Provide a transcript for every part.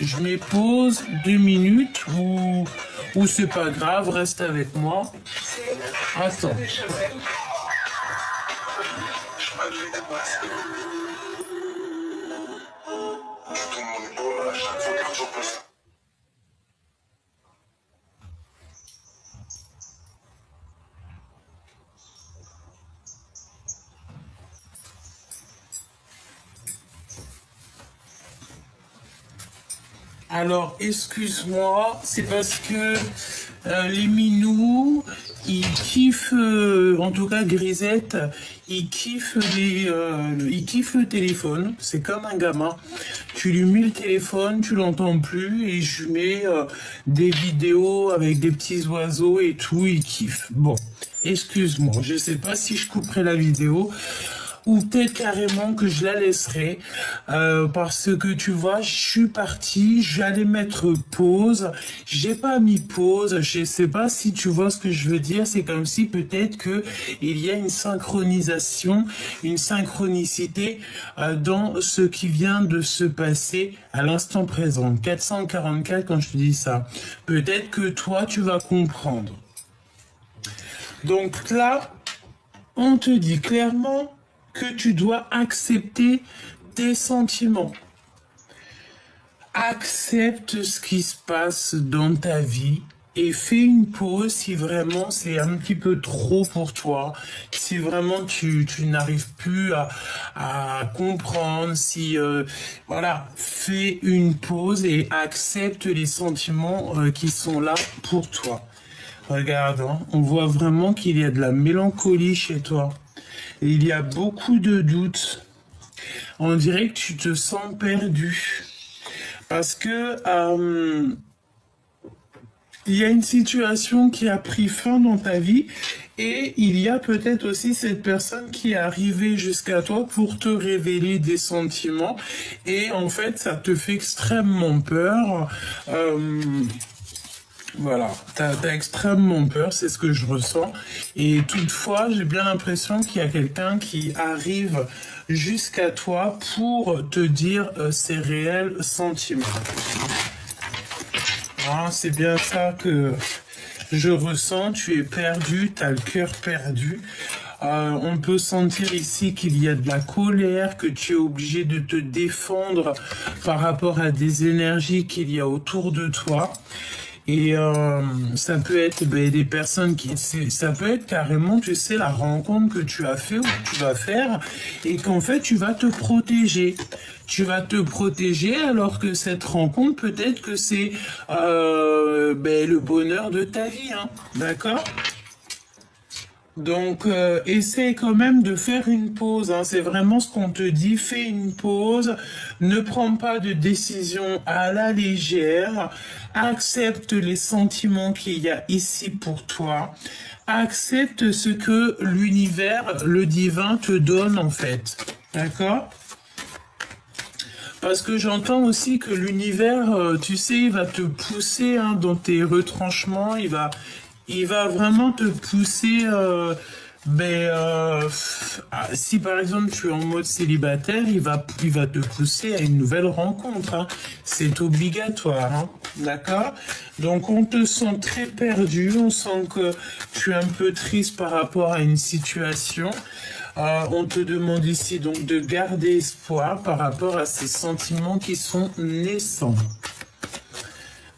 Je mets pause 2 minutes ou c'est pas grave, reste avec moi. Attends. Alors, excuse-moi, c'est parce que les minous, ils kiffent, en tout cas Grisette, ils kiffent le téléphone. C'est comme un gamin. Tu lui mets le téléphone, tu l'entends plus, et je lui mets des vidéos avec des petits oiseaux et tout, il kiffe. Bon, excuse-moi, je sais pas si je couperai la vidéo. Ou peut-être carrément que je la laisserai parce que tu vois, je suis partie, j'allais mettre pause, j'ai pas mis pause, je sais pas si tu vois ce que je veux dire, c'est comme si peut-être que il y a une synchronisation, une synchronicité dans ce qui vient de se passer à l'instant présent. 444 quand je te dis ça. Peut-être que toi tu vas comprendre. Donc là, on te dit clairement que tu dois accepter tes sentiments. Accepte ce qui se passe dans ta vie et fais une pause si vraiment c'est un petit peu trop pour toi, si vraiment tu n'arrives plus à comprendre, si voilà, fais une pause et accepte les sentiments qui sont là pour toi. Regarde, hein, on voit vraiment qu'il y a de la mélancolie chez toi. Et il y a beaucoup de doutes. On dirait que tu te sens perdu. Parce que il y a une situation qui a pris fin dans ta vie et il y a peut-être aussi cette personne qui est arrivée jusqu'à toi pour te révéler des sentiments. Et en fait, ça te fait extrêmement peur. Voilà, t'as extrêmement peur, c'est ce que je ressens. Et toutefois, j'ai bien l'impression qu'il y a quelqu'un qui arrive jusqu'à toi pour te dire ses réels sentiments. Ah, c'est bien ça que je ressens, tu es perdu, tu as le cœur perdu. On peut sentir ici qu'il y a de la colère, que tu es obligé de te défendre par rapport à des énergies qu'il y a autour de toi. Et ça peut être des personnes ça peut être carrément, tu sais, la rencontre que tu as fait ou que tu vas faire et qu'en fait tu vas te protéger. Tu vas te protéger alors que cette rencontre, peut-être que c'est le bonheur de ta vie, hein, d'accord ? Donc, essaie quand même de faire une pause, hein. C'est vraiment ce qu'on te dit, fais une pause, ne prends pas de décision à la légère, accepte les sentiments qu'il y a ici pour toi, accepte ce que l'univers, le divin te donne en fait, d'accord ? Parce que j'entends aussi que l'univers, tu sais, il va te pousser hein, dans tes retranchements, il va vraiment te pousser, si par exemple tu es en mode célibataire, il va te pousser à une nouvelle rencontre. Hein. C'est obligatoire, hein. D'accord ? Donc on te sent très perdu, on sent que tu es un peu triste par rapport à une situation. On te demande ici donc de garder espoir par rapport à ces sentiments qui sont naissants.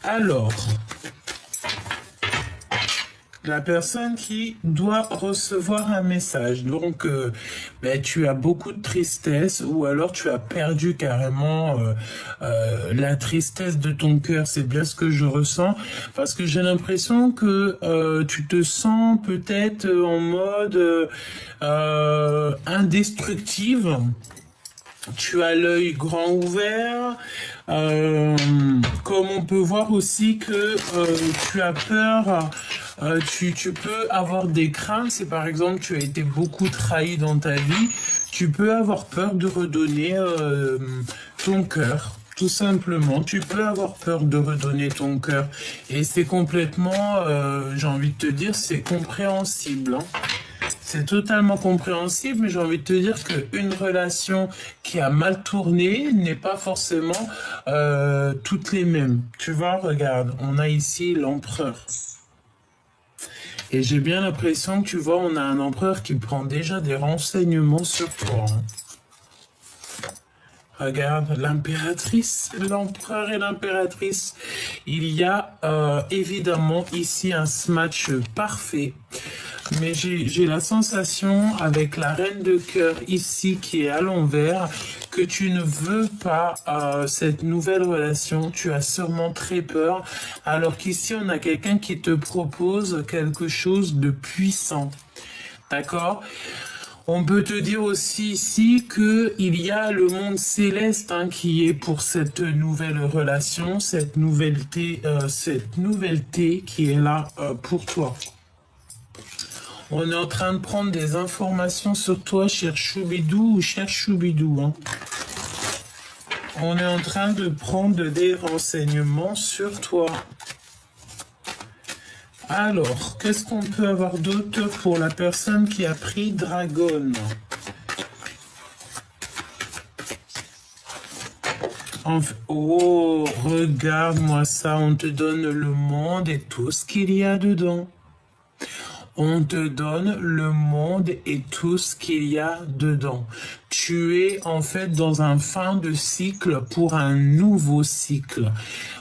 Alors, la personne qui doit recevoir un message. Donc, tu as beaucoup de tristesse ou alors tu as perdu carrément la tristesse de ton cœur. C'est bien ce que je ressens parce que j'ai l'impression que tu te sens peut-être en mode indestructible. Tu as l'œil grand ouvert, comme on peut voir aussi que tu as peur, tu peux avoir des craintes, si par exemple tu as été beaucoup trahi dans ta vie, tu peux avoir peur de redonner ton cœur. Tout simplement, tu peux avoir peur de redonner ton cœur. Et c'est complètement, j'ai envie de te dire, c'est compréhensible. Hein. C'est totalement compréhensible, mais j'ai envie de te dire qu'une relation qui a mal tourné n'est pas forcément toutes les mêmes. Tu vois, regarde, on a ici l'empereur. Et j'ai bien l'impression que, tu vois, on a un empereur qui prend déjà des renseignements sur toi. Hein. Regarde, l'impératrice, l'empereur et l'impératrice. Il y a évidemment ici un match parfait. Mais j'ai la sensation, avec la reine de cœur ici qui est à l'envers, que tu ne veux pas cette nouvelle relation. Tu as sûrement très peur. Alors qu'ici, on a quelqu'un qui te propose quelque chose de puissant. D'accord ? On peut te dire aussi ici qu'il y a le monde céleste hein, qui est pour cette nouvelle relation, cette nouvelleté qui est là pour toi. On est en train de prendre des informations sur toi, cher Choubidou ou cher Choubidou. Hein. On est en train de prendre des renseignements sur toi. Alors, qu'est-ce qu'on peut avoir d'autre pour la personne qui a pris Dragon? Oh, regarde-moi ça, on te donne le monde et tout ce qu'il y a dedans. On te donne le monde et tout ce qu'il y a dedans. Tu es en fait dans un fin de cycle pour un nouveau cycle.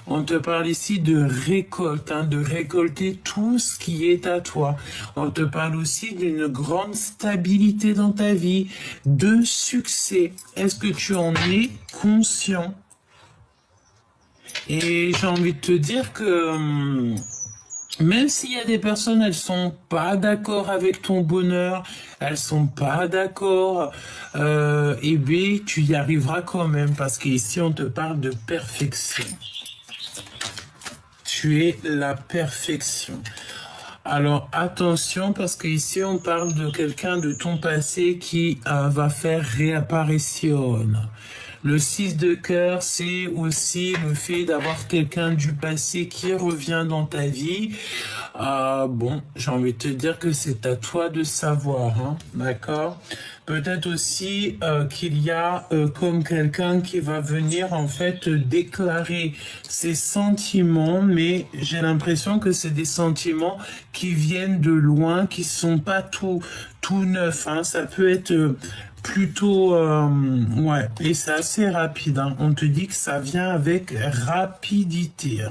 On te parle ici de récolte, hein, de récolter tout ce qui est à toi. On te parle aussi d'une grande stabilité dans ta vie, de succès. Est-ce que tu en es conscient? Et j'ai envie de te dire que même s'il y a des personnes, elles sont pas d'accord avec ton bonheur, elles sont pas d'accord, eh bien, tu y arriveras quand même, parce qu'ici, on te parle de perfection. Tu es la perfection. Alors, attention, parce qu'ici, on parle de quelqu'un de ton passé qui va faire réapparition. Le 6 de cœur, c'est aussi le fait d'avoir quelqu'un du passé qui revient dans ta vie. Bon, j'ai envie de te dire que c'est à toi de savoir, hein, d'accord? Peut-être aussi qu'il y a comme quelqu'un qui va venir en fait déclarer ses sentiments, mais j'ai l'impression que c'est des sentiments qui viennent de loin, qui sont pas tout neufs, hein. Ça peut être plutôt, ouais, et c'est assez rapide, hein. On te dit que ça vient avec rapidité.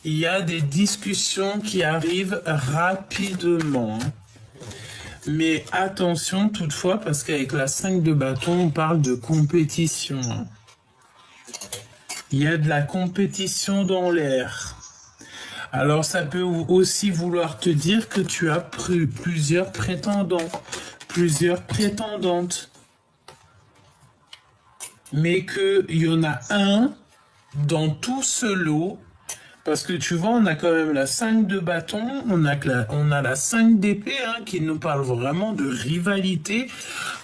Il y a des discussions qui arrivent rapidement. Mais attention toutefois, parce qu'avec la 5 de bâton, on parle de compétition. Il y a de la compétition dans l'air. Alors ça peut aussi vouloir te dire que tu as pris plusieurs prétendants, plusieurs prétendantes. Mais qu'il y en a un dans tout ce lot. Parce que tu vois, on a quand même la 5 de bâton, on a la 5 d'épée, hein, qui nous parle vraiment de rivalité,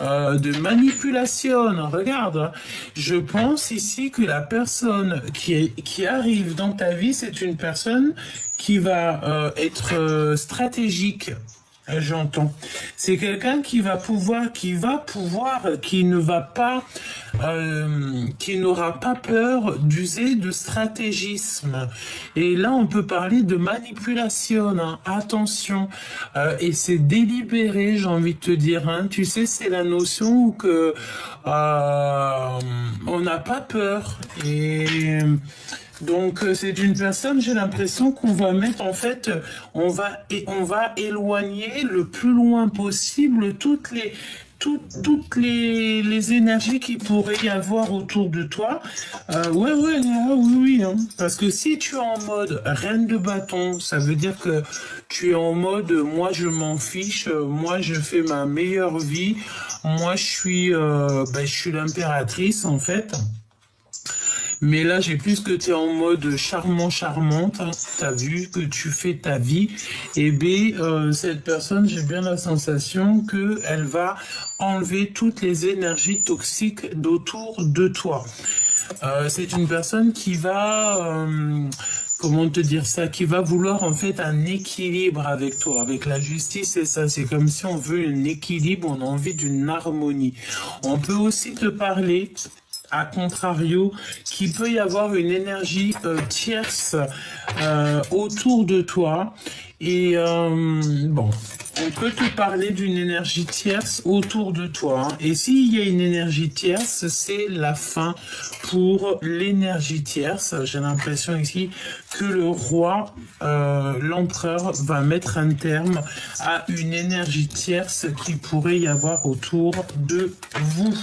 de manipulation. Regarde, hein, je pense ici que la personne qui arrive dans ta vie, c'est une personne qui va être stratégique. J'entends. C'est quelqu'un qui n'aura pas peur d'user de stratégisme. Et là, on peut parler de manipulation, hein. Attention. Et c'est délibéré, j'ai envie de te dire, hein. Tu sais, c'est la notion que on n'a pas peur. Et donc c'est une personne, j'ai l'impression qu'on va mettre en fait, on va éloigner le plus loin possible toutes les énergies qu'il pourrait y avoir autour de toi. Oui, hein. Parce que si tu es en mode reine de bâton, ça veut dire que tu es en mode moi je m'en fiche, moi je fais ma meilleure vie, moi je suis l'impératrice en fait. Mais là, j'ai plus que tu es en mode charmante, hein. Tu as vu que tu fais ta vie. Et bien, cette personne, j'ai bien la sensation qu'elle va enlever toutes les énergies toxiques d'autour de toi. C'est une personne qui va, comment te dire ça, qui va vouloir en fait un équilibre avec toi, avec la justice, c'est ça, c'est comme si on veut un équilibre, on a envie d'une harmonie. On peut aussi te parler, à contrario, qu'il peut y avoir une énergie tierce autour de toi. Et bon, on peut te parler d'une énergie tierce autour de toi. Hein. Et s'il y a une énergie tierce, c'est la fin pour l'énergie tierce. J'ai l'impression ici que le roi, l'empereur, va mettre un terme à une énergie tierce qui pourrait y avoir autour de vous.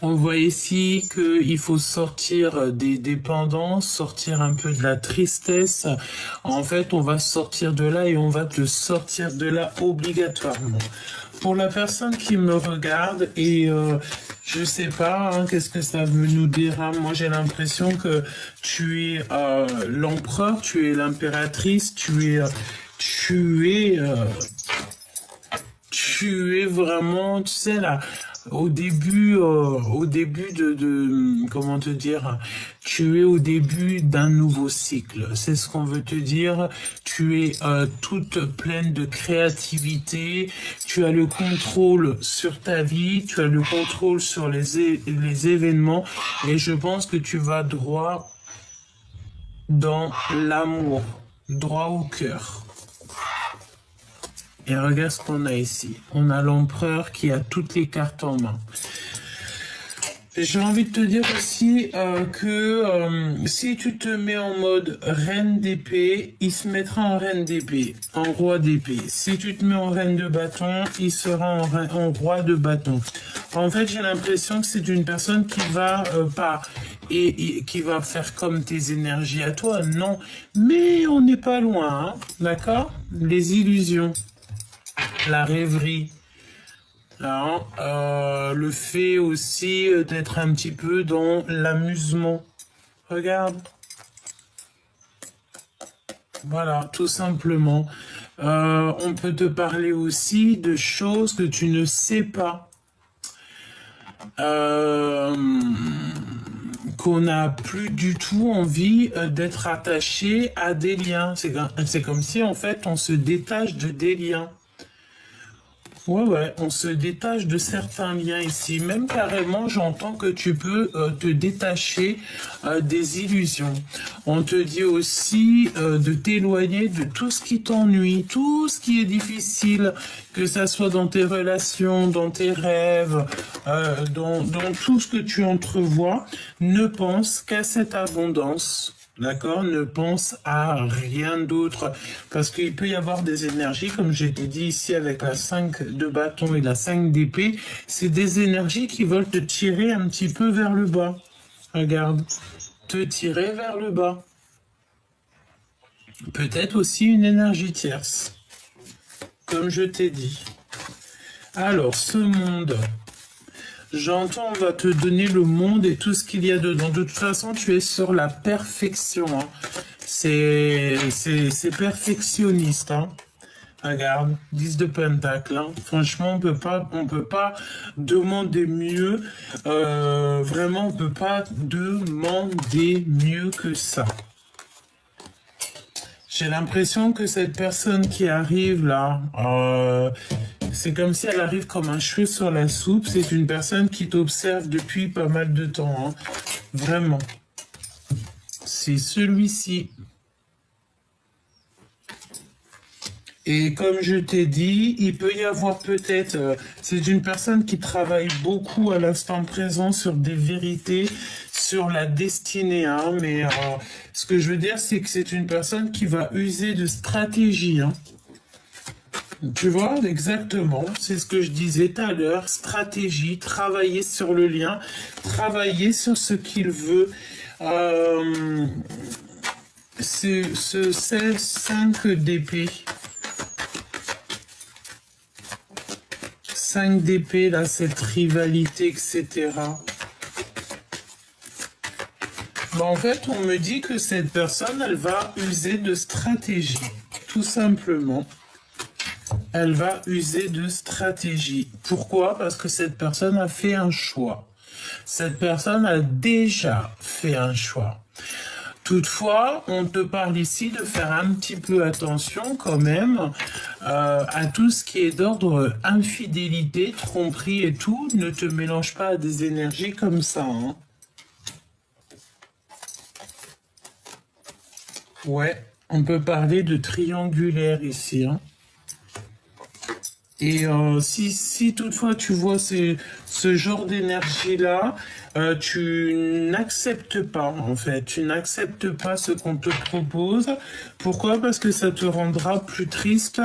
On voit ici qu'il faut sortir des dépendances, sortir un peu de la tristesse. En fait, on va sortir de là et on va te sortir de là obligatoirement. Pour la personne qui me regarde et je sais pas, hein, qu'est-ce que ça veut nous dire. Hein. Moi, j'ai l'impression que tu es l'empereur, tu es l'impératrice, tu es vraiment, tu sais là. Au début de comment te dire, tu es au début d'un nouveau cycle. C'est ce qu'on veut te dire. Tu es toute pleine de créativité. Tu as le contrôle sur ta vie. Tu as le contrôle sur les événements. Et je pense que tu vas droit dans l'amour, droit au cœur. Et regarde ce qu'on a ici. On a l'empereur qui a toutes les cartes en main. J'ai envie de te dire aussi que si tu te mets en mode reine d'épée, il se mettra en reine d'épée, en roi d'épée. Si tu te mets en reine de bâton, il sera en roi de bâton. En fait, j'ai l'impression que c'est une personne qui va et qui va faire comme tes énergies à toi. Non, mais on n'est pas loin, hein, d'accord? Les illusions. La rêverie, hein, le fait aussi d'être un petit peu dans l'amusement. Regarde. Voilà, tout simplement. On peut te parler aussi de choses que tu ne sais pas. Qu'on n'a plus du tout envie d'être attaché à des liens. C'est comme si, en fait, on se détache de des liens. Ouais, on se détache de certains liens ici. Même carrément, j'entends que tu peux te détacher des illusions. On te dit aussi de t'éloigner de tout ce qui t'ennuie, tout ce qui est difficile, que ça soit dans tes relations, dans tes rêves, dans tout ce que tu entrevois. Ne pense qu'à cette abondance. D'accord, ne pense à rien d'autre, parce qu'il peut y avoir des énergies, comme j'ai dit ici avec la 5 de bâton et la 5 d'épée, c'est des énergies qui veulent te tirer un petit peu vers le bas. Regarde, te tirer vers le bas. Peut-être aussi une énergie tierce, comme je t'ai dit. Alors, ce monde... J'entends, on va te donner le monde et tout ce qu'il y a dedans. De toute façon, tu es sur la perfection. Hein. C'est perfectionniste. Hein. Regarde, 10 de pentacle. Hein. Franchement, on peut pas demander mieux. Vraiment, on peut pas demander mieux que ça. J'ai l'impression que cette personne qui arrive là, c'est comme si elle arrive comme un cheveu sur la soupe. C'est une personne qui t'observe depuis pas mal de temps. Hein. Vraiment. C'est celui-ci. Et comme je t'ai dit, il peut y avoir peut-être... c'est une personne qui travaille beaucoup à l'instant présent sur des vérités, sur la destinée. Hein, mais ce que je veux dire, c'est que c'est une personne qui va user de stratégie. Hein. Tu vois, exactement, c'est ce que je disais tout à l'heure, stratégie, travailler sur le lien, travailler sur ce qu'il veut. Ce 5 d'épée. 5 d'épée, là, cette rivalité, etc. Bon, en fait, on me dit que cette personne, elle va user de stratégie, tout simplement. Elle va user de stratégie. Pourquoi? Parce que cette personne a fait un choix. Cette personne a déjà fait un choix. Toutefois, on te parle ici de faire un petit peu attention quand même à tout ce qui est d'ordre infidélité, tromperie et tout. Ne te mélange pas à des énergies comme ça. Hein. Ouais, on peut parler de triangulaire ici. Hein. Et si toutefois tu vois ce genre d'énergie-là, tu n'acceptes pas, en fait. Tu n'acceptes pas ce qu'on te propose. Pourquoi? Parce que ça te rendra plus triste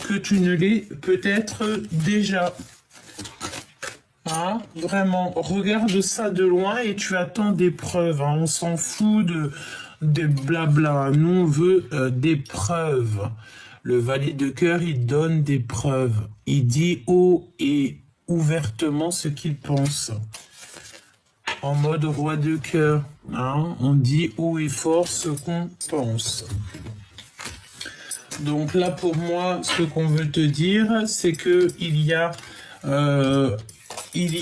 que tu ne l'es peut-être déjà. Hein? Vraiment, regarde ça de loin et tu attends des preuves. Hein. On s'en fout de blabla. Nous, on veut des preuves. Le valet de cœur, il donne des preuves. Il dit haut et ouvertement ce qu'il pense. En mode roi de cœur. Hein, on dit haut et fort ce qu'on pense. Donc là, pour moi, ce qu'on veut te dire, c'est que il y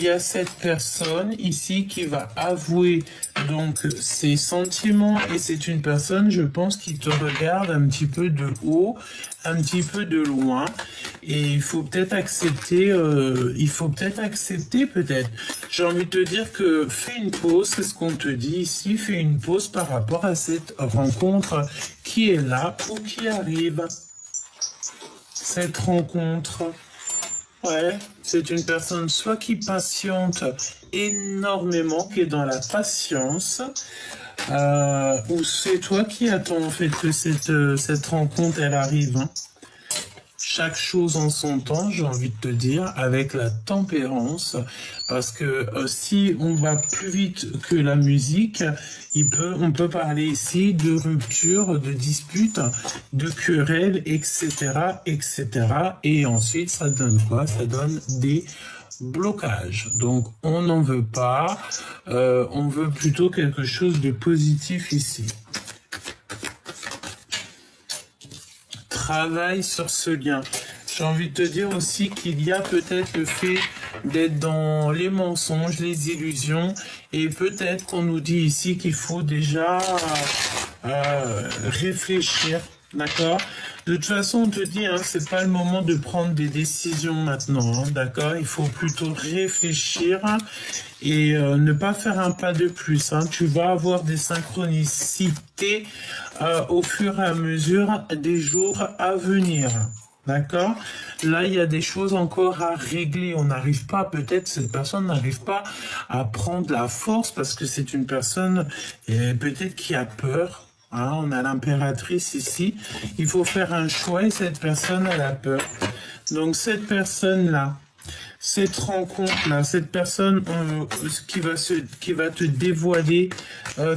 a cette personne ici qui va avouer donc ses sentiments et c'est une personne, je pense, qui te regarde un petit peu de haut, un petit peu de loin et il faut peut-être accepter, peut-être. J'ai envie de te dire que fais une pause, c'est ce qu'on te dit ici, fais une pause par rapport à cette rencontre qui est là ou qui arrive. Cette rencontre. Ouais, c'est une personne soit qui patiente énormément, qui est dans la patience, ou c'est toi qui attends en fait que cette rencontre elle arrive. Hein. Chaque chose en son temps, j'ai envie de te dire, avec la tempérance, parce que si on va plus vite que la musique, on peut parler ici de rupture, de dispute, de querelle, etc., etc. Et ensuite, ça donne quoi? Ça donne des blocages. Donc, on n'en veut pas, on veut plutôt quelque chose de positif ici. Travaille sur ce lien. J'ai envie de te dire aussi qu'il y a peut-être le fait d'être dans les mensonges, les illusions, et peut-être qu'on nous dit ici qu'il faut déjà réfléchir, d'accord? De toute façon, on te dit, hein, c'est pas le moment de prendre des décisions maintenant, hein, d'accord? Il faut plutôt réfléchir et ne pas faire un pas de plus. Hein. Tu vas avoir des synchronicités au fur et à mesure des jours à venir. D'accord? Là, il y a des choses encore à régler. On n'arrive pas, peut-être, cette personne n'arrive pas à prendre la force parce que c'est une personne peut-être qui a peur. Hein, on a l'impératrice ici. Il faut faire un choix et cette personne, elle a peur. Donc, cette personne-là, cette rencontre-là, cette personne qui va te dévoiler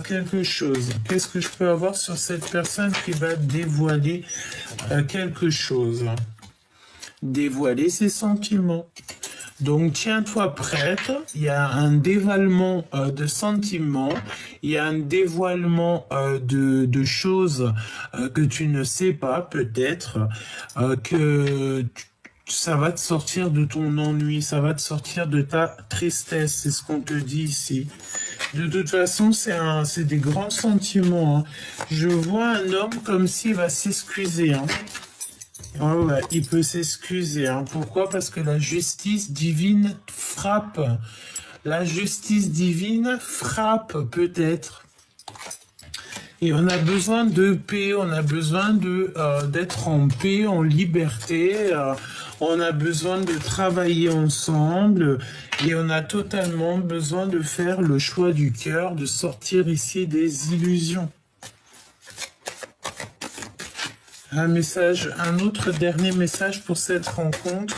quelque chose. Qu'est-ce que je peux avoir sur cette personne qui va dévoiler quelque chose? Dévoiler ses sentiments. Donc, tiens-toi prête, il y a un dévoilement de sentiments, il y a un dévoilement de choses que tu ne sais pas, peut-être, que ça va te sortir de ton ennui, ça va te sortir de ta tristesse, c'est ce qu'on te dit ici. De toute façon, c'est des grands sentiments. Hein. Je vois un homme comme s'il va s'excuser. Hein. Oh ouais, il peut s'excuser. Hein. Pourquoi? Parce que la justice divine frappe. La justice divine frappe peut-être. Et on a besoin de paix, on a besoin d'être en paix, en liberté. On a besoin de travailler ensemble et on a totalement besoin de faire le choix du cœur, de sortir ici des illusions. Un autre dernier message pour cette rencontre.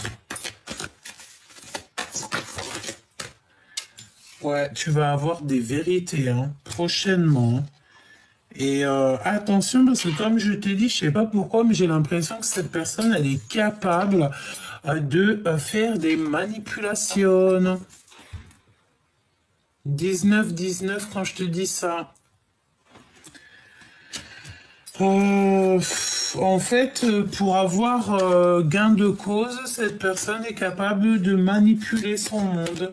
Ouais, tu vas avoir des vérités hein, prochainement. Et attention, parce que comme je t'ai dit, je sais pas pourquoi, mais j'ai l'impression que cette personne, elle est capable de faire des manipulations. 19-19 quand je te dis ça. En fait, pour avoir gain de cause, cette personne est capable de manipuler son monde.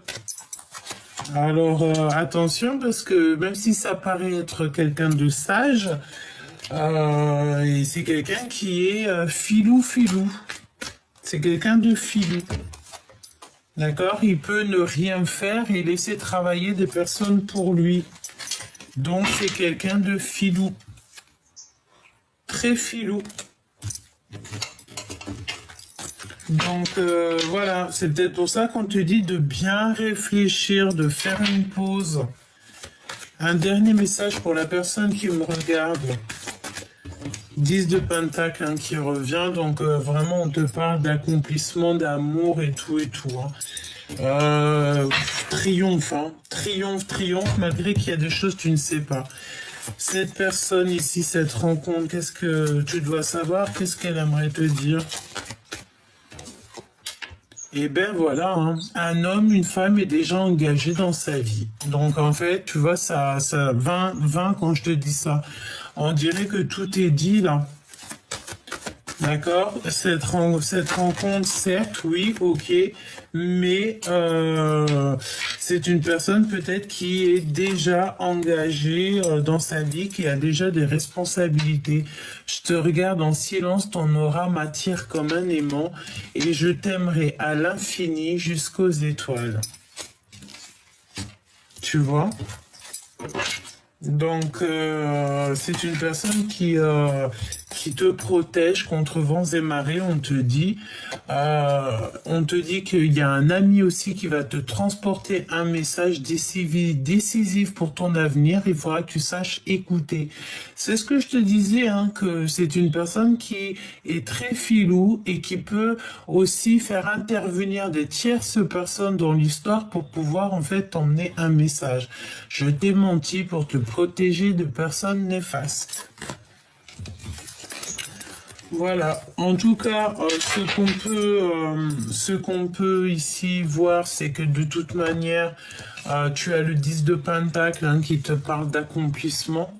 Alors, attention, parce que même si ça paraît être quelqu'un de sage, et c'est quelqu'un qui est filou-filou. C'est quelqu'un de filou. D'accord? Il peut ne rien faire et laisser travailler des personnes pour lui. Donc, c'est quelqu'un de filou. Très filou. Donc, voilà. C'est peut-être pour ça qu'on te dit de bien réfléchir, de faire une pause. Un dernier message pour la personne qui me regarde. 10 de Pentacle hein, qui revient, donc vraiment on te parle d'accomplissement, d'amour et tout hein. Triomphe, hein. Triomphe, malgré qu'il y a des choses que tu ne sais pas. Cette personne ici, cette rencontre, qu'est-ce que tu dois savoir? Qu'est-ce qu'elle aimerait te dire? Et ben voilà, hein. Un homme, une femme est déjà engagé dans sa vie. Donc en fait, tu vois, ça 20 quand je te dis ça. On dirait que tout est dit là. D'accord? Cette rencontre, certes, oui, ok, mais c'est une personne peut-être qui est déjà engagée dans sa vie, qui a déjà des responsabilités. Je te regarde en silence, ton aura m'attire comme un aimant et je t'aimerai à l'infini jusqu'aux étoiles. Tu vois? Donc, c'est une personne qui te protège contre vents et marées. On te dit qu'il y a un ami aussi qui va te transporter un message décisif pour ton avenir. Il faudra que tu saches écouter. C'est ce que je te disais, hein, que c'est une personne qui est très filou et qui peut aussi faire intervenir des tierces personnes dans l'histoire pour pouvoir en fait t'emmener un message. Je t'ai menti pour te protéger de personnes néfastes. Voilà, en tout cas, ce qu'on peut ici voir, c'est que de toute manière, tu as le 10 de Pentacle hein, qui te parle d'accomplissement.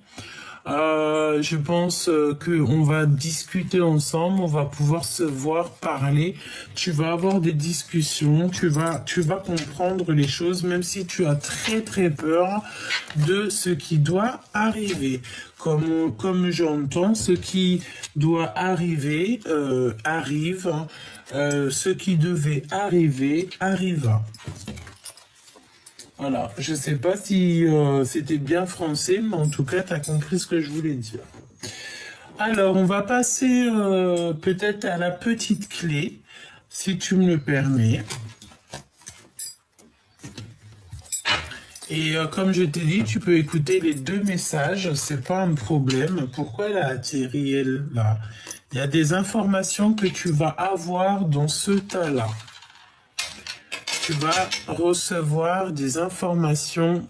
Je pense qu'on va discuter ensemble, on va pouvoir se voir, parler. Tu vas avoir des discussions, tu vas comprendre les choses, même si tu as très peur de ce qui doit arriver. Comme j'entends, ce qui doit arriver arrive. Ce qui devait arriver arriva. Voilà, je sais pas si c'était bien français, mais en tout cas, tu as compris ce que je voulais dire. Alors, on va passer peut-être à la petite clé, si tu me le permets. Et comme je t'ai dit, tu peux écouter les deux messages, c'est pas un problème. Pourquoi elle a atterri, elle, là? Il y a des informations que tu vas avoir dans ce tas-là. Tu vas recevoir des informations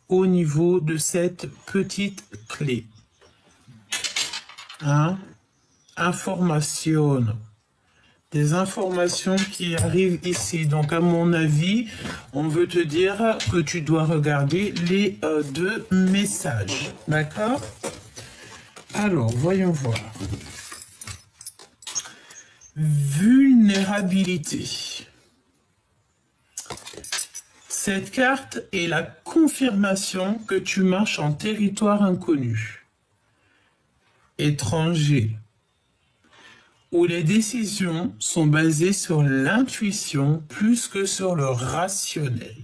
au niveau de cette petite clé. Hein? Information. Des informations qui arrivent ici. Donc, à mon avis, on veut te dire que tu dois regarder les deux messages. D'accord? Alors, voyons voir. Vulnérabilité. Cette carte est la confirmation que tu marches en territoire inconnu, étranger, où les décisions sont basées sur l'intuition plus que sur le rationnel.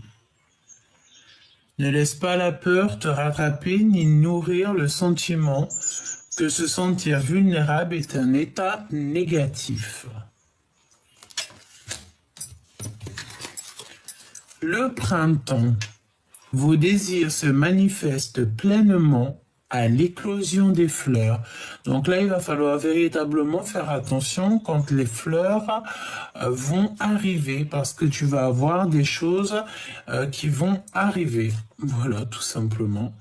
Ne laisse pas la peur te rattraper ni nourrir le sentiment que se sentir vulnérable est un état négatif. Le printemps, vos désirs se manifestent pleinement à l'éclosion des fleurs. Donc là, il va falloir véritablement faire attention quand les fleurs vont arriver, parce que tu vas avoir des choses qui vont arriver. Voilà, tout simplement.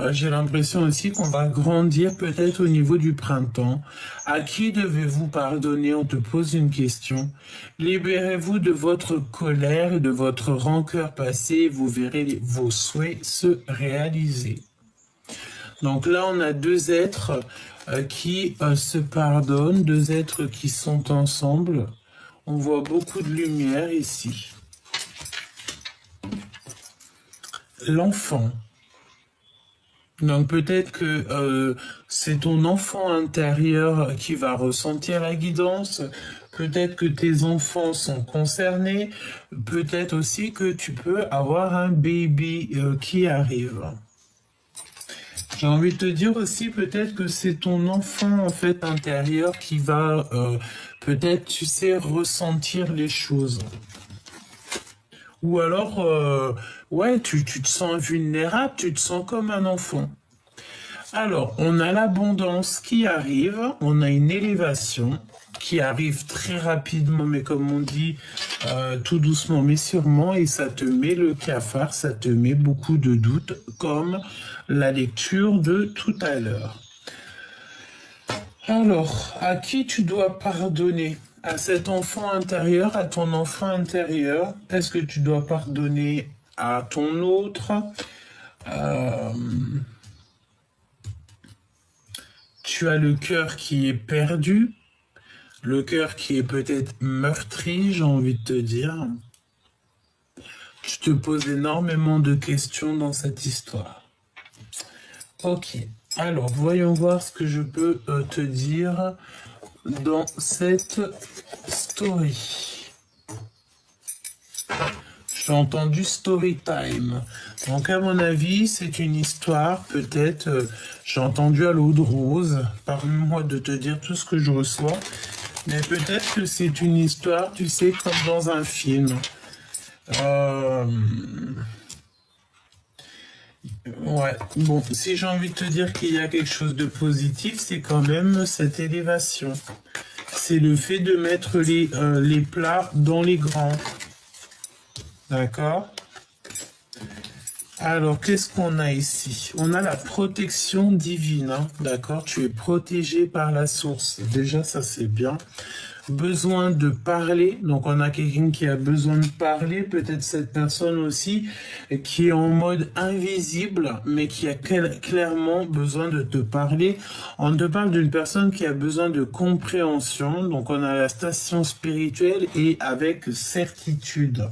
J'ai l'impression aussi qu'on va grandir peut-être au niveau du printemps. À qui devez-vous pardonner? On te pose une question. Libérez-vous de votre colère et de votre rancœur passée. Vous verrez vos souhaits se réaliser. Donc là, on a deux êtres qui se pardonnent, deux êtres qui sont ensemble. On voit beaucoup de lumière ici. l'enfant. Donc peut-être que c'est ton enfant intérieur qui va ressentir la guidance, peut-être que tes enfants sont concernés, peut-être aussi que tu peux avoir un baby qui arrive. J'ai envie de te dire aussi peut-être que c'est ton enfant en fait intérieur qui va peut-être, tu sais, ressentir les choses. Ou alors, ouais, tu te sens vulnérable, tu te sens comme un enfant. Alors, on a l'abondance qui arrive, on a une élévation qui arrive très rapidement, mais comme on dit, tout doucement mais sûrement, et ça te met le cafard, ça te met beaucoup de doutes, comme la lecture de tout à l'heure. Alors, à qui tu dois pardonner? À cet enfant intérieur, à ton enfant intérieur? Est-ce que tu dois pardonner à ton autre? Tu as le cœur qui est perdu, le cœur qui est peut-être meurtri, j'ai envie de te dire. Tu te poses énormément de questions dans cette histoire. Ok, alors voyons voir ce que je peux te dire dans cette story. J'ai entendu story time. Donc à mon avis, c'est une histoire, peut-être, j'ai entendu à l'eau de rose, pardonne-moi de te dire tout ce que je reçois, mais peut-être que c'est une histoire, tu sais, comme dans un film. Ouais, bon, si j'ai envie de te dire qu'il y a quelque chose de positif, c'est quand même cette élévation. C'est le fait de mettre les plats dans les grands. D'accord? Alors, qu'est-ce qu'on a ici? On a la protection divine, hein, d'accord? Tu es protégé par la source. Déjà, ça, c'est bien. Besoin de parler. Donc, on a quelqu'un qui a besoin de parler. Peut-être cette personne aussi qui est en mode invisible, mais qui a clairement besoin de te parler. On te parle d'une personne qui a besoin de compréhension. Donc, on a la station spirituelle et avec certitude.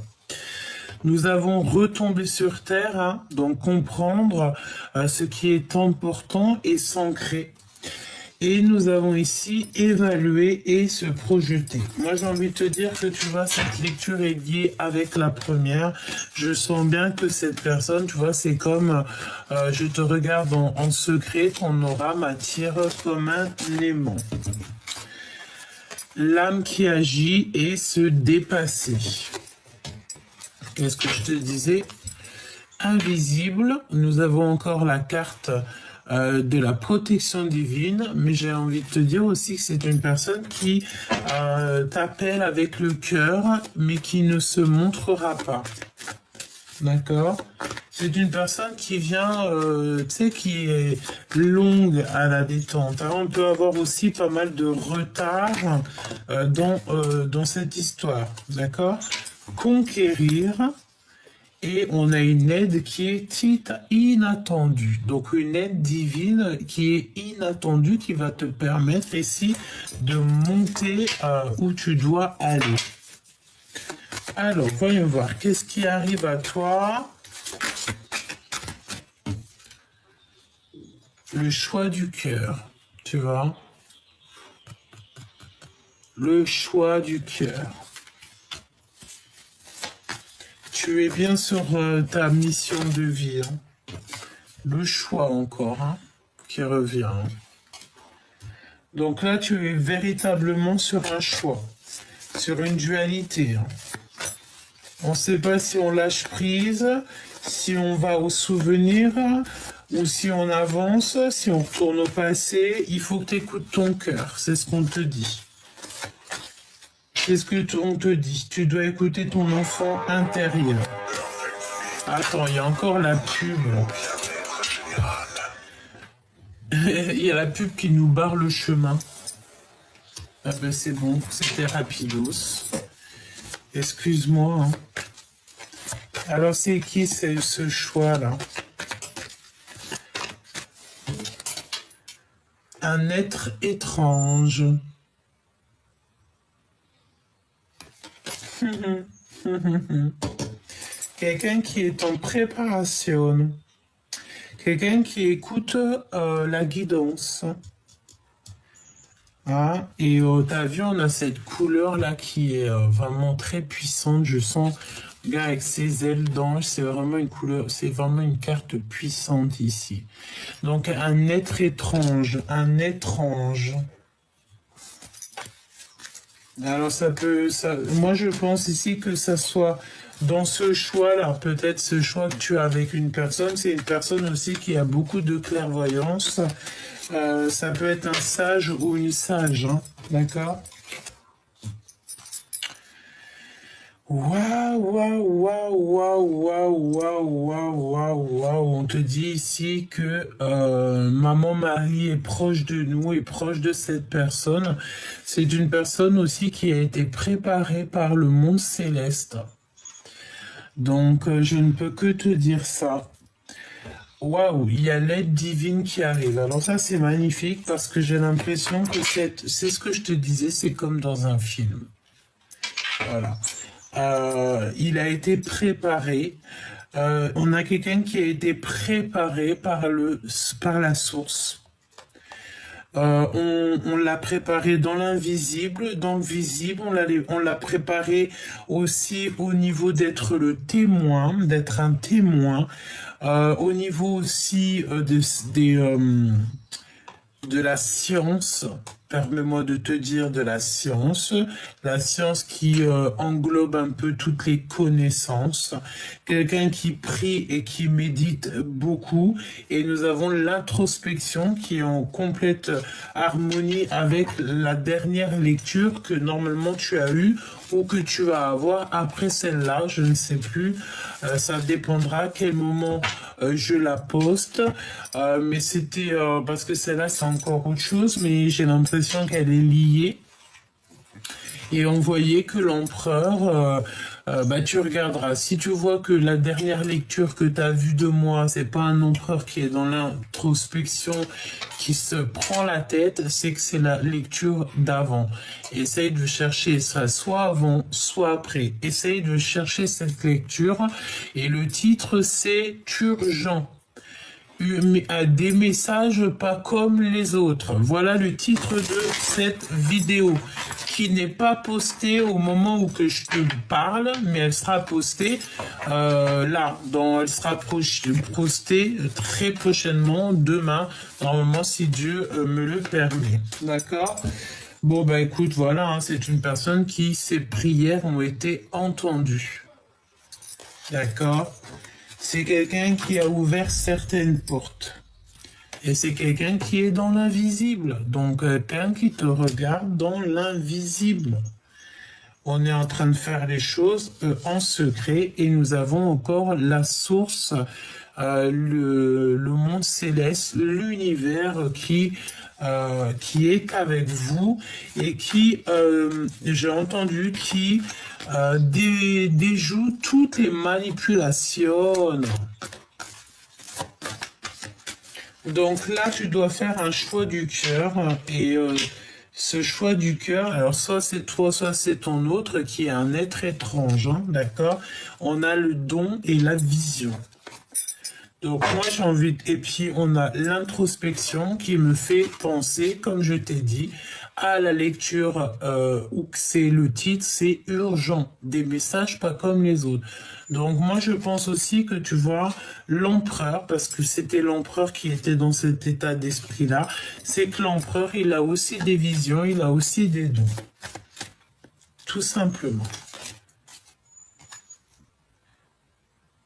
Nous avons retombé sur Terre, hein, donc comprendre ce qui est important et s'ancrer. Et nous avons ici évalué et se projeter. Moi, j'ai envie de te dire que tu vois, cette lecture est liée avec la première. Je sens bien que cette personne, tu vois, c'est comme je te regarde en secret, ton aura m'attire comme un aimant. L'âme qui agit et se dépasser. Qu'est-ce que je te disais? Invisible, nous avons encore la carte de la protection divine, mais j'ai envie de te dire aussi que c'est une personne qui t'appelle avec le cœur, mais qui ne se montrera pas. D'accord? C'est une personne qui vient, tu sais, qui est longue à la détente. Alors, on peut avoir aussi pas mal de retard dans cette histoire. D'accord? Conquérir, et on a une aide qui est inattendue. Donc une aide divine qui est inattendue, qui va te permettre ici de monter où tu dois aller. Alors, voyons voir, qu'est-ce qui arrive à toi? Le choix du cœur, tu vois? Le choix du cœur. Tu es bien sur ta mission de vie. Hein. Le choix encore, hein, qui revient. Hein. Donc là, tu es véritablement sur un choix, sur une dualité. Hein. On ne sait pas si on lâche prise, si on va au souvenir, ou si on avance, si on retourne au passé. Il faut que tu écoutes ton cœur, c'est ce qu'on te dit. C'est ce qu'on te dit. Tu dois écouter ton enfant intérieur. Attends, il y a encore la pub. Il y a la pub qui nous barre le chemin. Ah ben c'est bon, c'était rapidos. Excuse-moi. Hein. Alors c'est qui ce choix-là? Un être étrange. quelqu'un qui est en préparation, quelqu'un qui écoute la guidance. Ah, et t'as vu, on a cette couleur là qui est vraiment très puissante. Je sens, regarde, avec ses ailes d'ange, c'est vraiment une couleur, c'est vraiment une carte puissante ici. Donc un être étrange, un étrange. Alors moi je pense ici que ça soit dans ce choix-là, peut-être ce choix que tu as avec une personne, c'est une personne aussi qui a beaucoup de clairvoyance. Ça peut être un sage ou une sage, hein, d'accord? Waouh, waouh, waouh, waouh, waouh, waouh, waouh, waouh, waouh. On te dit ici que Maman Marie est proche de nous, est proche de cette personne. C'est une personne aussi qui a été préparée par le monde céleste. Donc, je ne peux que te dire ça. Waouh, il y a l'aide divine qui arrive. Alors ça, c'est magnifique parce que j'ai l'impression que c'est ce que je te disais, c'est comme dans un film. Voilà. Il a été préparé. On a quelqu'un qui a été préparé par la source. On l'a préparé dans l'invisible, dans le visible, on l'a préparé aussi au niveau d'être le témoin, d'être un témoin, au niveau aussi de la science. Permets-moi de te dire de la science qui englobe un peu toutes les connaissances, quelqu'un qui prie et qui médite beaucoup, et nous avons l'introspection qui est en complète harmonie avec la dernière lecture que normalement tu as eue ou que tu vas avoir après celle-là, je ne sais plus, ça dépendra à quel moment je la poste, mais c'était parce que celle-là c'est encore autre chose, mais j'ai l'impression qu'elle est liée. Et on voyait que l'empereur, tu regarderas, si tu vois que la dernière lecture que tu as vue de moi, c'est pas un empereur qui est dans l'introspection, qui se prend la tête, c'est que c'est la lecture d'avant. Essaye de chercher ça soit avant, soit après. Essaye de chercher cette lecture. Et le titre, c'est Urgent. Des messages pas comme les autres. Voilà le titre de cette vidéo qui n'est pas postée au moment où que je te parle, mais elle sera postée elle sera postée très prochainement, demain, normalement si Dieu me le permet. D'accord? Bon bah écoute, voilà, hein, c'est une personne qui ses prières ont été entendues. D'accord? C'est quelqu'un qui a ouvert certaines portes. Et c'est quelqu'un qui est dans l'invisible. Donc, quelqu'un qui te regarde dans l'invisible. On est en train de faire les choses en secret et nous avons encore la source, le monde céleste, l'univers qui est avec vous et qui, j'ai entendu, qui déjoue toutes les manipulations. Donc là, tu dois faire un choix du cœur et ce choix du cœur, alors soit c'est toi, soit c'est ton autre qui est un être étrange, hein, d'accord? On a le don et la vision. Donc moi j'ai envie, et puis on a l'introspection qui me fait penser, comme je t'ai dit, à la lecture où c'est le titre, c'est urgent, des messages pas comme les autres. Donc moi je pense aussi que tu vois l'empereur, parce que c'était l'empereur qui était dans cet état d'esprit-là, c'est que l'empereur il a aussi des visions, il a aussi des dons. Tout simplement.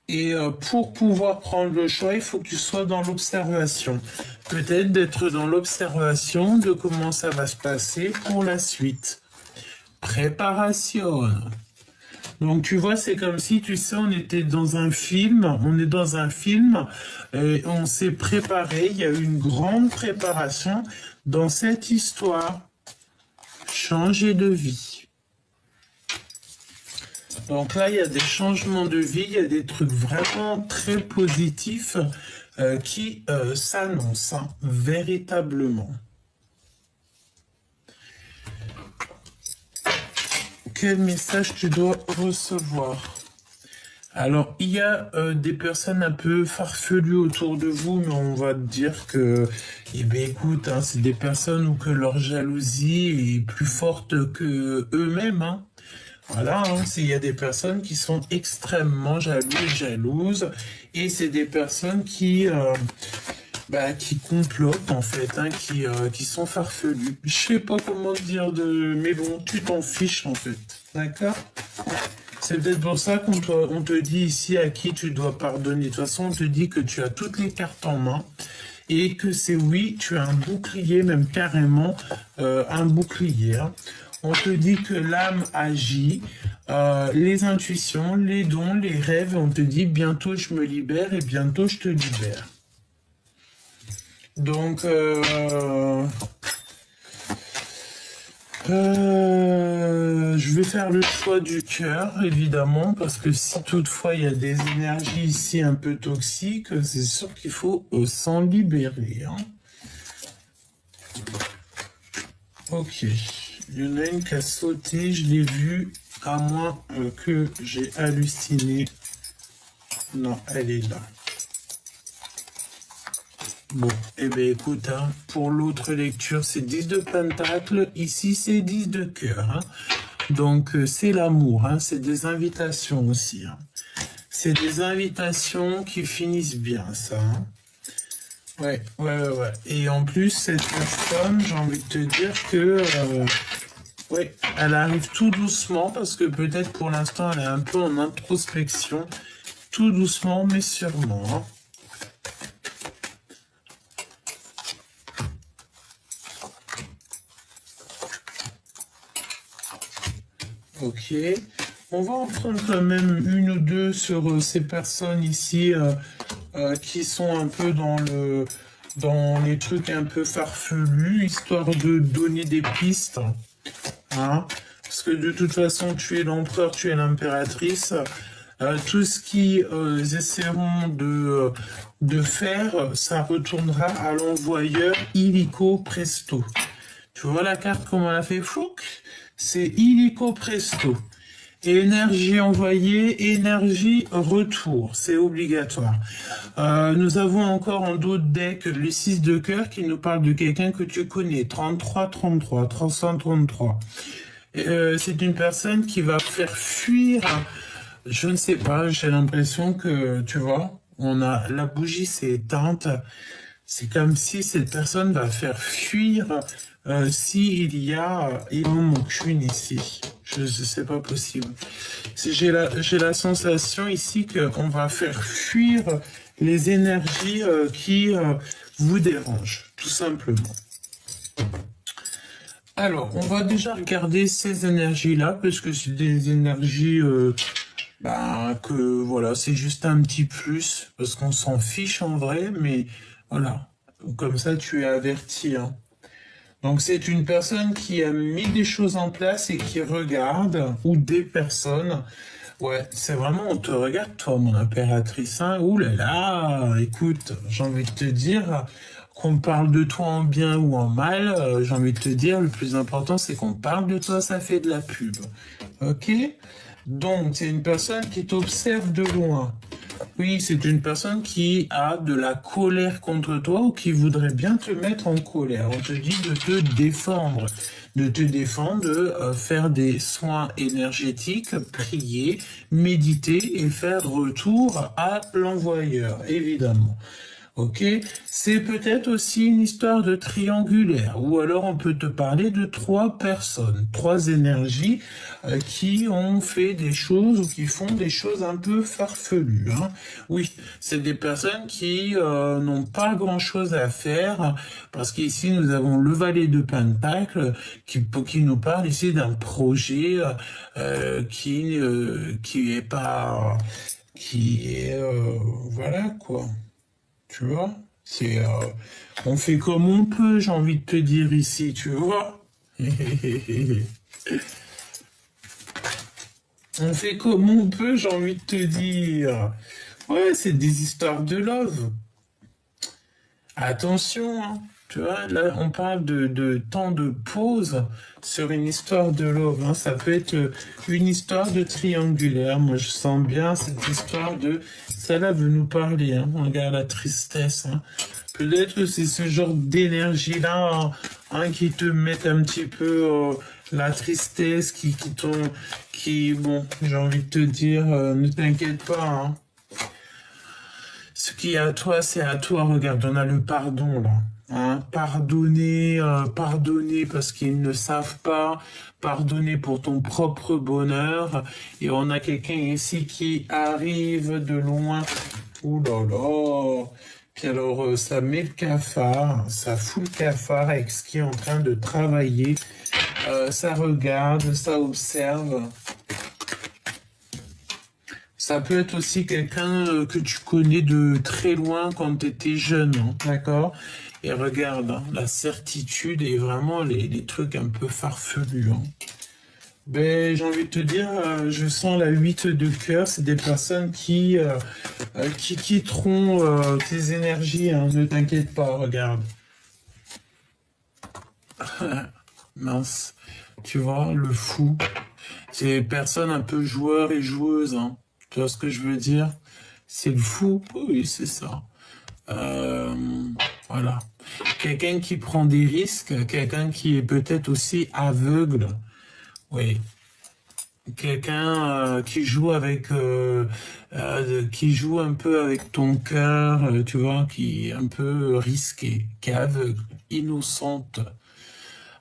Et pour pouvoir prendre le choix, il faut que tu sois dans l'observation. Peut-être d'être dans l'observation de comment ça va se passer pour la suite. Préparation. Donc tu vois, c'est comme si, tu sais, on était dans un film, on est dans un film, et on s'est préparé, il y a eu une grande préparation dans cette histoire. Changer de vie. Donc là, il y a des changements de vie, il y a des trucs vraiment très positifs qui s'annoncent, hein, véritablement. Quel message tu dois recevoir? Alors, il y a des personnes un peu farfelues autour de vous, mais on va te dire que, eh bien, écoute, hein, c'est des personnes où que leur jalousie est plus forte que eux-mêmes, hein. Voilà, hein, il y a des personnes qui sont extrêmement jalouses, et c'est des personnes qui complotent en fait, hein, qui sont farfelues. Je sais pas comment te dire mais bon, tu t'en fiches en fait, d'accord? C'est peut-être pour ça on te dit ici à qui tu dois pardonner. De toute façon, on te dit que tu as toutes les cartes en main et que c'est oui, tu as un bouclier, même carrément un bouclier, hein. On te dit que l'âme agit, les intuitions, les dons, les rêves, on te dit bientôt je me libère et bientôt je te libère. Donc, je vais faire le choix du cœur, évidemment, parce que si toutefois il y a des énergies ici un peu toxiques, c'est sûr qu'il faut s'en libérer, hein. Ok, il y en a une qui a sauté, je l'ai vue, à moins que j'ai halluciné. Non, elle est là. Bon, eh bien écoute, hein, pour l'autre lecture, c'est 10 de pentacle, ici c'est 10 de cœur, hein. Donc c'est l'amour, hein, c'est des invitations aussi, hein. C'est des invitations qui finissent bien, ça, hein. Ouais. Et en plus, cette personne, j'ai envie de te dire que, ouais, elle arrive tout doucement, parce que peut-être pour l'instant, elle est un peu en introspection, tout doucement, mais sûrement, hein. Ok, on va en prendre quand même une ou deux sur ces personnes ici qui sont un peu dans les trucs un peu farfelus, histoire de donner des pistes, hein, parce que de toute façon tu es l'empereur, tu es l'impératrice, tout ce qu'ils essaieront de faire, ça retournera à l'envoyeur illico presto. Tu vois la carte comment elle a fait flouc? C'est illico presto. Énergie envoyée, énergie retour. C'est obligatoire. Nous avons encore en dos de deck le 6 de cœur qui nous parle de quelqu'un que tu connais. 33, 333. C'est une personne qui va faire fuir, je ne sais pas, j'ai l'impression que, tu vois, la bougie s'est éteinte. C'est comme si cette personne va faire fuir s'il y a il en manque une ici. C'est pas possible. J'ai la sensation ici qu'on va faire fuir les énergies qui vous dérangent, tout simplement. Alors, on va déjà regarder ces énergies-là, parce que c'est des énergies que voilà, c'est juste un petit plus, parce qu'on s'en fiche en vrai, mais voilà, comme ça tu es averti, hein. Donc c'est une personne qui a mis des choses en place et qui regarde, ou des personnes. Ouais, c'est vraiment, on te regarde, toi, mon impératrice, hein. Ouh là là, écoute, j'ai envie de te dire, qu'on parle de toi en bien ou en mal, j'ai envie de te dire, le plus important, c'est qu'on parle de toi, ça fait de la pub. Ok? Donc, c'est une personne qui t'observe de loin. Oui, c'est une personne qui a de la colère contre toi ou qui voudrait bien te mettre en colère. On te dit de te défendre, de faire des soins énergétiques, prier, méditer et faire retour à l'envoyeur, évidemment. Ok, c'est peut-être aussi une histoire de triangulaire, ou alors on peut te parler de 3 personnes, 3 énergies qui ont fait des choses ou qui font des choses un peu farfelues, hein. Oui, c'est des personnes qui n'ont pas grand-chose à faire, parce qu'ici nous avons le valet de Pentacle qui nous parle ici d'un projet qui est pas, qui est voilà quoi. Tu vois, on fait comme on peut, j'ai envie de te dire ici, tu vois. On fait comme on peut, j'ai envie de te dire. Ouais, c'est des histoires de love. Attention, hein. Tu vois, là, on parle de temps de pause sur une histoire de love. Hein. Ça peut être une histoire de triangulaire. Moi, je sens bien cette histoire de... Celle-là veut nous parler. Hein. Regarde la tristesse. Hein. Peut-être que c'est ce genre d'énergie-là hein, qui te met un petit peu la tristesse, bon, j'ai envie de te dire, ne t'inquiète pas. Hein. Ce qui est à toi, c'est à toi. Regarde, on a le pardon là. Hein, pardonner, pardonner parce qu'ils ne savent pas, pardonner pour ton propre bonheur. Et on a quelqu'un ici qui arrive de loin. Ouh là là. Puis alors, ça met le cafard, ça fout le cafard avec ce qui est en train de travailler. Ça regarde, ça observe. Ça peut être aussi quelqu'un que tu connais de très loin quand tu étais jeune, hein, d'accord? Et regarde, hein, la certitude et vraiment les trucs un peu farfelus. Hein. Ben, j'ai envie de te dire, je sens la 8 de cœur, c'est des personnes qui quitteront tes énergies, hein, ne t'inquiète pas, regarde. Mince, tu vois, le fou. C'est des personnes un peu joueurs et joueuses, hein. Tu vois ce que je veux dire? C'est le fou, oui, c'est ça. Voilà. Quelqu'un qui prend des risques, quelqu'un qui est peut-être aussi aveugle. Oui. Quelqu'un qui joue avec, qui joue un peu avec ton cœur, tu vois, qui est un peu risqué, qui est aveugle, innocente.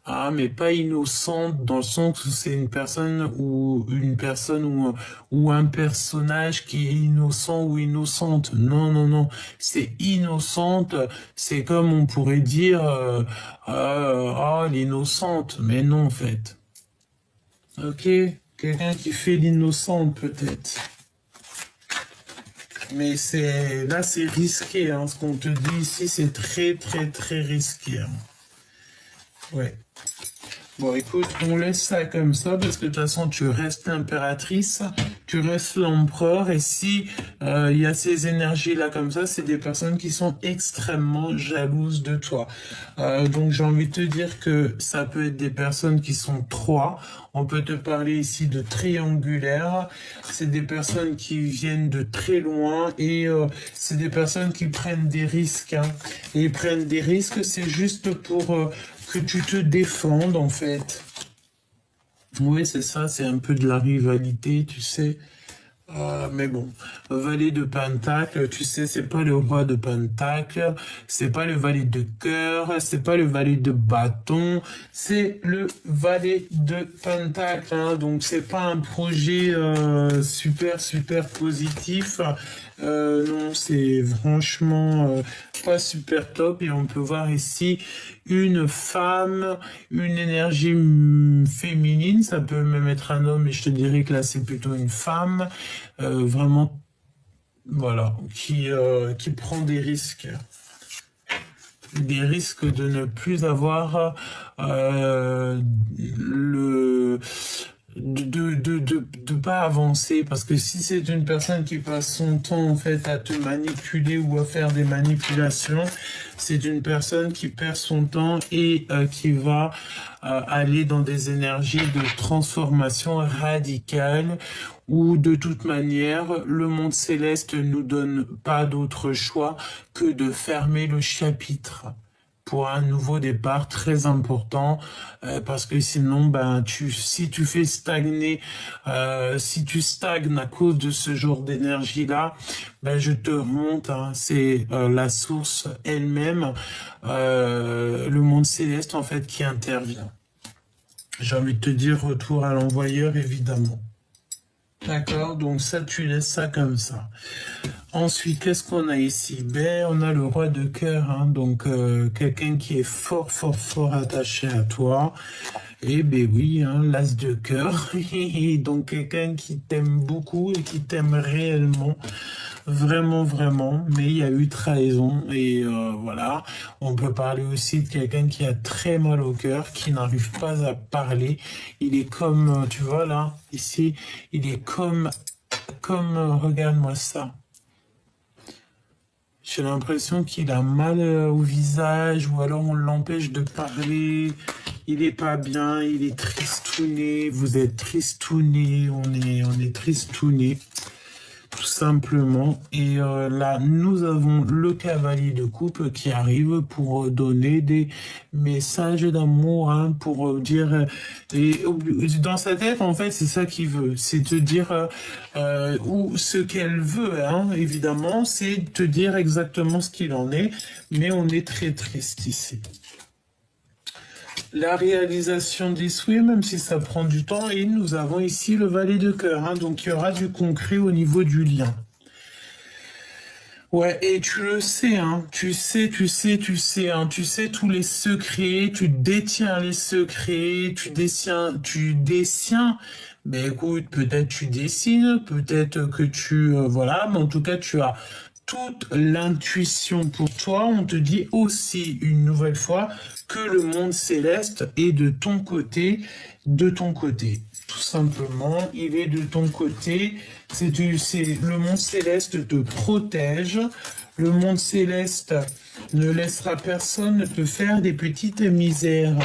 Ah, mais pas innocente dans le sens où c'est une personne ou un personnage qui est innocent ou innocente. Non, non, non. C'est innocente. C'est comme on pourrait dire, l'innocente. Mais non, en fait. Ok? Quelqu'un qui fait l'innocente, peut-être. Mais là, c'est risqué, hein. Ce qu'on te dit ici, c'est très, très, très risqué. Hein. Ouais. Bon, écoute, on laisse ça comme ça parce que de toute façon, tu restes l'impératrice, tu restes l'empereur et si il y a ces énergies-là comme ça, c'est des personnes qui sont extrêmement jalouses de toi. Donc, j'ai envie de te dire que ça peut être des personnes qui sont trois. On peut te parler ici de triangulaire. C'est des personnes qui viennent de très loin et c'est des personnes qui prennent des risques. Hein. Et ils prennent des risques, c'est juste pour... que tu te défendes, en fait. Oui, c'est ça, c'est un peu de la rivalité, tu sais. Mais bon, valet de Pentacle, tu sais, c'est pas le roi de Pentacle, c'est pas le valet de cœur, c'est pas le valet de bâton, c'est le valet de Pentacle. Hein, donc c'est pas un projet super super positif. Non, c'est franchement pas super top. Et on peut voir ici une femme, une énergie féminine. Ça peut même être un homme, mais je te dirais que là c'est plutôt une femme. Vraiment, voilà, qui prend des risques. Des risques de ne plus avoir de pas avancer parce que si c'est une personne qui passe son temps en fait à te manipuler ou à faire des manipulations, c'est une personne qui perd son temps et qui va aller dans des énergies de transformation radicale où de toute manière le monde céleste nous donne pas d'autre choix que de fermer le chapitre pour un nouveau départ très important parce que sinon si tu fais stagner si tu stagnes à cause de ce genre d'énergie là je te remonte hein, c'est la source elle-même le monde céleste en fait qui intervient. J'ai envie de te dire retour à l'envoyeur évidemment. D'accord, donc ça tu laisses ça comme ça. Ensuite, qu'est-ce qu'on a ici? On a le roi de cœur, hein, donc quelqu'un qui est fort, fort, fort attaché à toi. Et oui, hein, l'as de cœur. Donc quelqu'un qui t'aime beaucoup et qui t'aime réellement. Vraiment, vraiment. Mais il y a eu trahison. Et voilà. On peut parler aussi de quelqu'un qui a très mal au cœur, qui n'arrive pas à parler. Il est comme, tu vois là, ici, il est comme regarde-moi ça. J'ai l'impression qu'il a mal au visage ou alors on l'empêche de parler. Il est pas bien, il est tristouné. Vous êtes tristouné, on est tristouné. Tout simplement. Et là, nous avons le cavalier de coupe qui arrive pour donner des messages d'amour, hein, pour dire... et dans sa tête, en fait, c'est ça qu'il veut. C'est te dire ou ce qu'elle veut, hein, évidemment, c'est te dire exactement ce qu'il en est. Mais on est très triste ici. La réalisation des souhaits, même si ça prend du temps, et nous avons ici le valet de cœur, hein, donc il y aura du concret au niveau du lien. Ouais, et tu le sais, hein, tu sais, hein, tu sais tous les secrets, tu détiens les secrets, tu dessines, mais écoute, peut-être tu dessines, peut-être que tu, voilà, mais en tout cas, tu as toute l'intuition pour toi. On te dit aussi une nouvelle fois que le monde céleste est de ton côté, tout simplement, il est de ton côté. Le monde céleste te protège. Le monde céleste ne laissera personne te faire des petites misères.